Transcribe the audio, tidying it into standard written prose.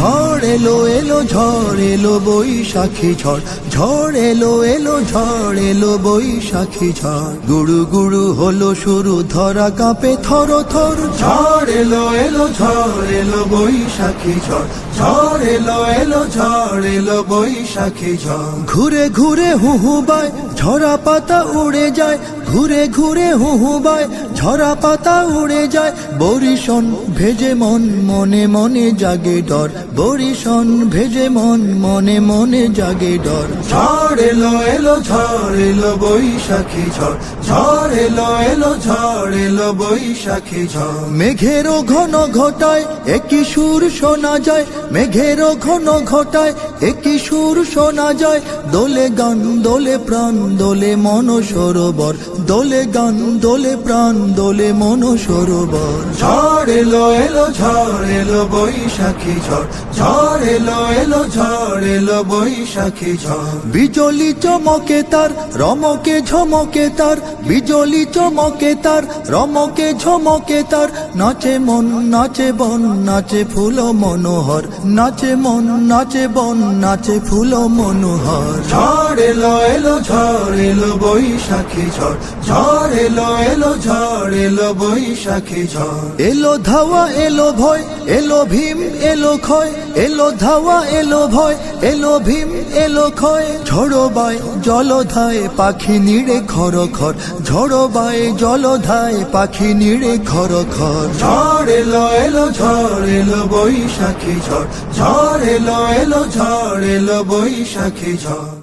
ঝড় এলো এলো ঝড় এলো বৈশাখী ঝড়, ঝড় এলো এলো ঝড় এলো বৈশাখী ঝড়। গুড়ু গুড়ু হলো শুরু, ধরা কাঁপে থর থর। ঝড় এলো এলো ঝড় এলো বৈশাখী ঝড়, ঝড় এলো এলো ঝড় এলো বৈশাখী ঝড়। ঘুরে ঘুরে হুহু বায় ঝরা পাতা উড়ে যায়, ঘুরে ঘুরে হুহু বায় ঝরা পাতা উড়ে যায়। বরিশন ভেজে মন, মনে মনে জাগে ডর, বরিশন ভেজে মন, মনে মনে জাগে ডর। ঝড় এলো এলো ঝড় এলো বৈশাখী ঝড়, ঝড় এলো এলো ঝড় এলো বৈশাখী ঝড়। মেঘেরও ঘন ঘটায় একই সুর শোনা যায়, মেঘেরও ঘন ঘটায় একই সুর শোনা যায়। দোলে গান দোলে প্রাণ দোলে মন সরোবর, দোলে গান দোলে প্রাণ দোলে মন সরোবর। ঝড় এলো এলো ঝড় এলো বৈশাখী ঝড়, ঝড় এলো এলো ঝড় এলো বৈশাখী ঝড়। বিজলি চমকে তার রমকে ঝমকে তার, বিজলি চমকে তার রমকে ঝমকে তার। নাচে মন নাচে বন নাচে ফুল মনোহর, নাচে মন নাচে বন নাচে ফুল মনোহর। ঝড় এলো এলো ঝড় এলো বৈশাখী ঝড়, ঝড় এলো এলো ঝড় এলো বৈশাখী ঝড়। এলো ধাওয়া এলো ভয় এলো ভীম এলো ক্ষয়, এলো ধাওয়া এলো ভয় এলো ভীম এলো ক্ষয়। ঝড়ো বায় জলধায় পাখি নিড়ে খর খর, ঝড়ো বায় জলধায় পাখি নিড়ে খর খর। ঝড় এলো এলো ঝড় এলো বৈশাখী ঝড়, ঝড় এলো এলো ঝড় এলো বৈশাখী ঝড়।